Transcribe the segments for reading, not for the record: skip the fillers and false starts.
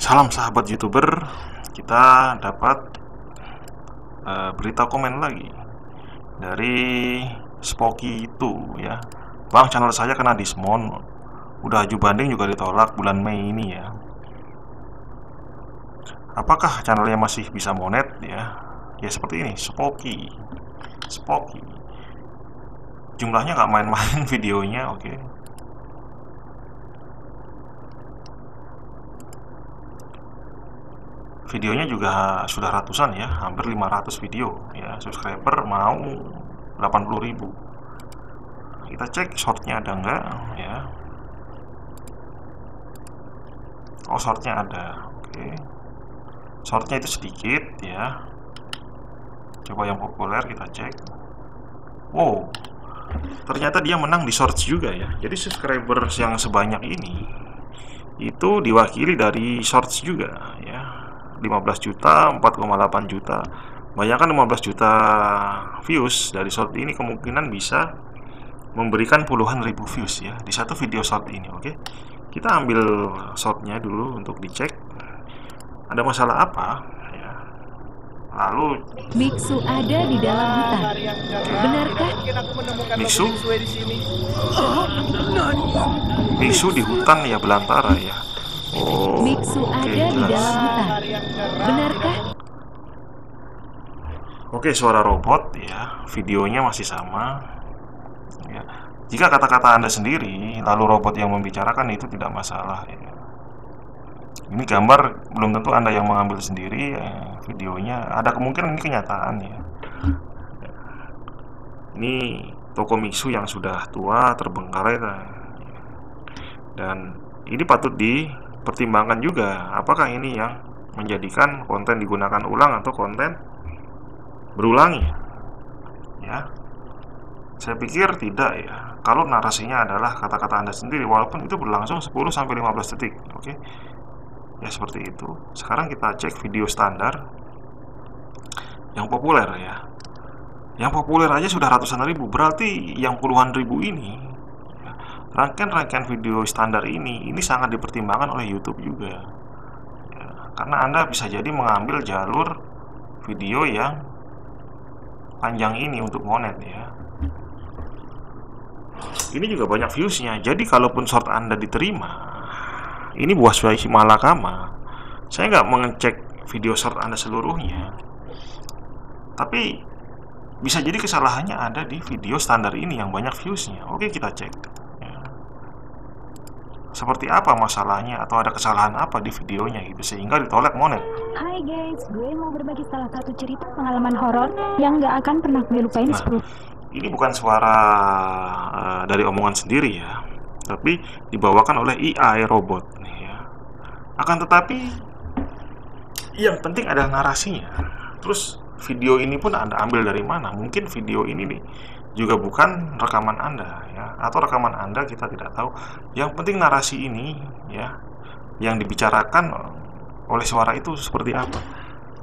Salam sahabat YouTuber, kita dapat berita komen lagi dari Spoky itu ya. Bang, channel saya kena dismon. Udah aju banding juga ditolak bulan Mei ini ya. Apakah channelnya masih bisa monet ya? Ya seperti ini, Spoky. Jumlahnya nggak main-main videonya, oke. Videonya juga sudah ratusan ya, hampir 500 video ya. Subscriber mau 80.000. Kita cek shortnya ada enggak ya. Oh, shortnya ada, oke. Shortnya itu sedikit ya. Coba yang populer kita cek. Wow, ternyata dia menang di shorts juga ya. Jadi subscriber yang sebanyak ini itu diwakili dari shorts juga ya. 15 juta, 4,8 juta. Bayangkan 15 juta views dari short ini kemungkinan bisa memberikan puluhan ribu views ya di satu video short ini, oke. Kita ambil shortnya dulu untuk dicek ada masalah apa ya. Lalu biksu ada di dalam hutan. Benarkah? Biksu di hutan ya, belantara ya. Oh, biksu ada di dalam hutan. Benarkah? Oke, suara robot ya. Videonya masih sama ya. Jika kata-kata Anda sendiri lalu robot yang membicarakan, itu tidak masalah ya. Ini gambar belum tentu Anda yang mengambil sendiri ya. Videonya ada kemungkinan ini kenyataan ya. Ini toko Mixu yang sudah tua, terbengkalai ya. Dan ini patut dipertimbangkan juga, apakah ini yang menjadikan konten digunakan ulang atau konten berulangi ya. Saya pikir tidak ya. Kalau narasinya adalah kata-kata Anda sendiri, walaupun itu berlangsung 10-15 detik, oke. Ya seperti itu. Sekarang kita cek video standar yang populer ya. Yang populer aja sudah ratusan ribu, berarti yang puluhan ribu ini ya, rangkaian video standar ini sangat dipertimbangkan oleh YouTube juga ya, karena Anda bisa jadi mengambil jalur video yang panjang ini untuk monet ya. Ini juga banyak viewsnya. Jadi kalaupun short Anda diterima, ini buah suai malakama. Saya nggak mengecek video short Anda seluruhnya, tapi bisa jadi kesalahannya ada di video standar ini yang banyak viewsnya. Oke, kita cek ya. Seperti apa masalahnya atau ada kesalahan apa di videonya gitu sehingga ditolak monet. Hai guys, gue mau berbagi salah satu cerita pengalaman horor yang nggak akan pernah gue lupain. Ini bukan suara dari omongan sendiri ya, tapi dibawakan oleh AI robot ya. Akan tetapi yang penting adalah narasinya. Terus video ini pun Anda ambil dari mana? Mungkin video ini nih juga bukan rekaman Anda ya, atau rekaman Anda kita tidak tahu. Yang penting narasi ini ya, yang dibicarakan oleh suara itu seperti apa.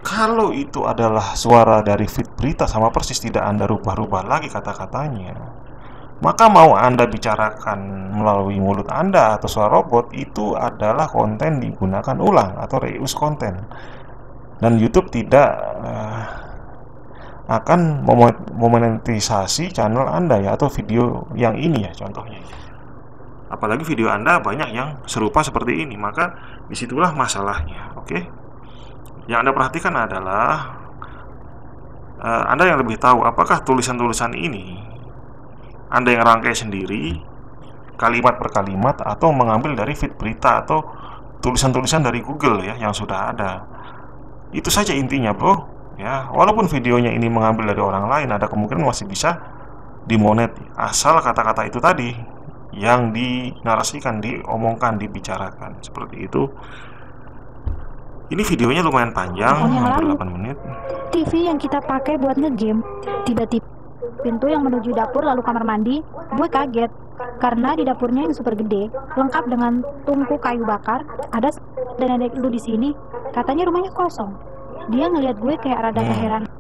Kalau itu adalah suara dari feed berita sama persis, tidak Anda rubah-rubah lagi kata-katanya, maka mau Anda bicarakan melalui mulut Anda atau suara robot, itu adalah konten digunakan ulang atau reuse konten. Dan YouTube tidak akan memonetisasi channel Anda ya, atau video yang ini ya contohnya. Apalagi video Anda banyak yang serupa seperti ini, maka disitulah masalahnya, oke? Yang Anda perhatikan adalah Anda yang lebih tahu apakah tulisan-tulisan ini Anda yang rangkai sendiri kalimat per kalimat atau mengambil dari feed berita atau tulisan-tulisan dari Google ya yang sudah ada. Itu saja intinya, bro ya. Walaupun videonya ini mengambil dari orang lain, ada kemungkinan masih bisa dimonet asal kata-kata itu tadi yang dinarasikan, diomongkan, dibicarakan seperti itu. Ini videonya lumayan panjang, hampir 8 menit. TV yang kita pakai buat ngegame, tiba-tiba pintu yang menuju dapur lalu kamar mandi. Gue kaget karena di dapurnya yang super gede, lengkap dengan tungku kayu bakar. Ada dan nenek lu di sini, katanya rumahnya kosong. Dia ngelihat gue kayak rada heran.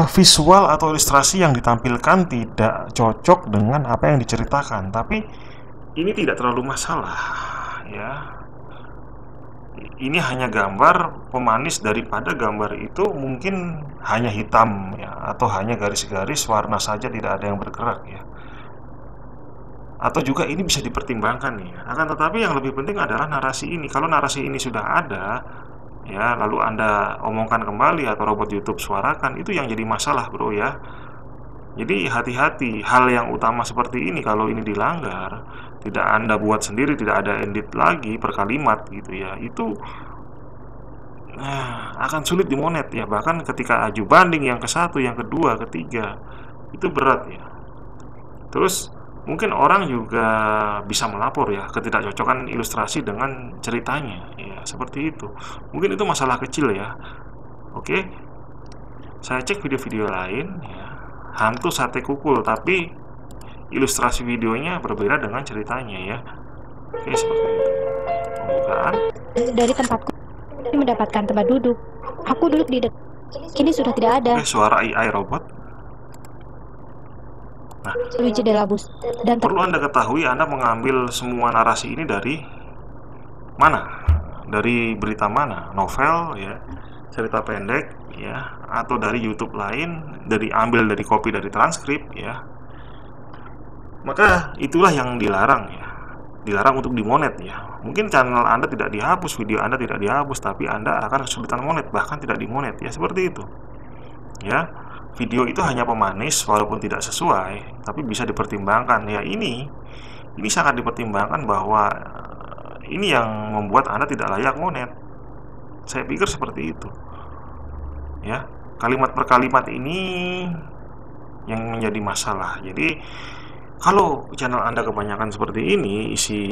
Visual atau ilustrasi yang ditampilkan tidak cocok dengan apa yang diceritakan, tapi ini tidak terlalu masalah ya. ini hanya gambar pemanis daripada gambar itu mungkin hanya hitam ya, atau hanya garis-garis warna saja, tidak ada yang bergerak ya. Atau juga ini bisa dipertimbangkan nih. Akan tetapi yang lebih penting adalah narasi ini. Kalau narasi ini sudah ada ya, lalu Anda omongkan kembali atau robot YouTube suarakan, itu yang jadi masalah, bro ya. Jadi hati-hati, hal yang utama seperti ini kalau ini dilanggar, tidak Anda buat sendiri, tidak ada edit lagi per kalimat gitu ya, itu akan sulit dimonet ya. Bahkan ketika aju banding yang ke-1, yang kedua, ketiga, itu berat ya. Terus mungkin orang juga bisa melapor ya, ketidakcocokan ilustrasi dengan ceritanya ya, seperti itu. Mungkin itu masalah kecil ya. Oke, saya cek video-video lain ya, hantu sate kukul, tapi ilustrasi videonya berbeda dengan ceritanya ya. Oke, seperti itu. Pembukaan. Dari tempatku mendapatkan tempat duduk. Aku duduk di kini sudah tidak ada. Suara AI robot. Nah, Luigi Delabus dan perlu Anda ketahui, Anda mengambil semua narasi ini dari mana? Dari berita mana? Novel ya, cerita pendek ya, atau dari YouTube lain, ambil dari copy dari transkrip ya. Maka itulah yang dilarang ya. Dilarang untuk dimonet ya. Mungkin channel Anda tidak dihapus, video Anda tidak dihapus, tapi Anda akan kesulitan monet, bahkan tidak dimonet ya, seperti itu. Ya. Video itu hanya pemanis walaupun tidak sesuai, tapi bisa dipertimbangkan ya. Ini sangat dipertimbangkan bahwa ini yang membuat Anda tidak layak monet. Saya pikir seperti itu. Ya, kalimat per kalimat ini yang menjadi masalah. Jadi kalau channel Anda kebanyakan seperti ini isi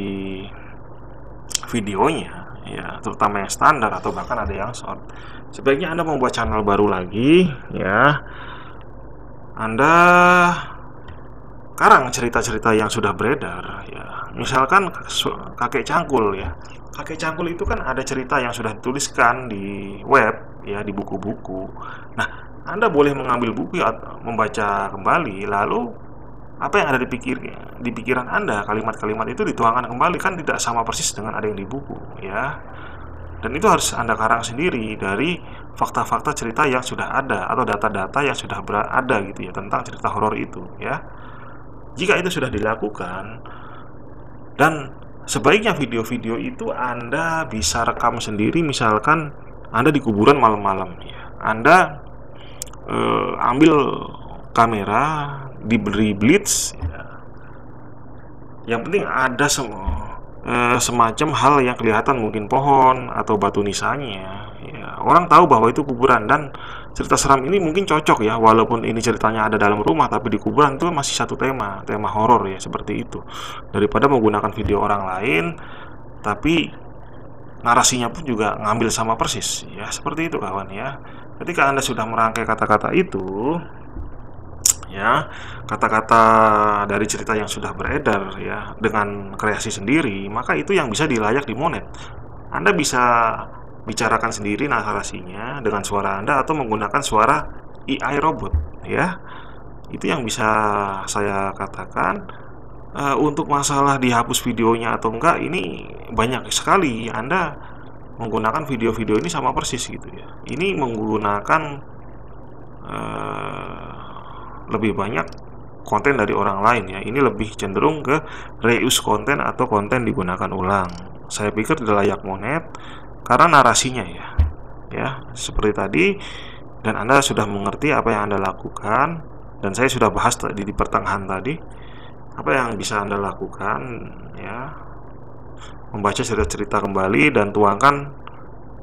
videonya ya, terutama yang standar atau bahkan ada yang short, sebaiknya Anda membuat channel baru lagi ya. Anda karang cerita-cerita yang sudah beredar ya. Misalkan kakek cangkul ya. Kakek cangkul itu kan ada cerita yang sudah dituliskan di web ya, di buku-buku. Nah, Anda boleh mengambil buku atau membaca kembali, lalu apa yang ada di pikiran Anda, kalimat-kalimat itu dituangkan kembali, kan tidak sama persis dengan ada yang di buku ya. Dan itu harus Anda karang sendiri dari fakta-fakta cerita yang sudah ada atau data-data yang sudah ada gitu ya, tentang cerita horor itu ya. Jika itu sudah dilakukan, dan sebaiknya video-video itu Anda bisa rekam sendiri. Misalkan Anda di kuburan malam-malam ya, Anda ambil kamera, diberi blitz ya. Yang penting ada semacam hal yang kelihatan, mungkin pohon atau batu nisannya ya. Orang tahu bahwa itu kuburan, dan cerita seram ini mungkin cocok ya, walaupun ini ceritanya ada dalam rumah, tapi di kuburan itu masih satu tema horor ya, seperti itu. Daripada menggunakan video orang lain tapi narasinya pun juga ngambil sama persis ya, seperti itu kawan ya. Ketika Anda sudah merangkai kata-kata itu ya, kata-kata dari cerita yang sudah beredar ya, dengan kreasi sendiri, maka itu yang bisa dilayak dimonet. Anda bisa bicarakan sendiri narasinya dengan suara Anda atau menggunakan suara AI robot ya. Itu yang bisa saya katakan. Untuk masalah dihapus videonya atau enggak, ini banyak sekali Anda menggunakan video-video ini sama persis gitu ya. Ini menggunakan lebih banyak konten dari orang lain ya. Ini lebih cenderung ke reuse konten atau konten digunakan ulang. Saya pikir tidak layak monet karena narasinya ya seperti tadi, dan Anda sudah mengerti apa yang Anda lakukan, dan saya sudah bahas tadi di pertengahan tadi apa yang bisa Anda lakukan ya. Membaca cerita-cerita kembali dan tuangkan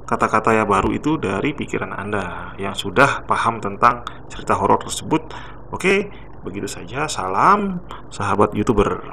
kata-kata yang baru itu dari pikiran Anda yang sudah paham tentang cerita horor tersebut. Oke, begitu saja. Salam sahabat YouTuber.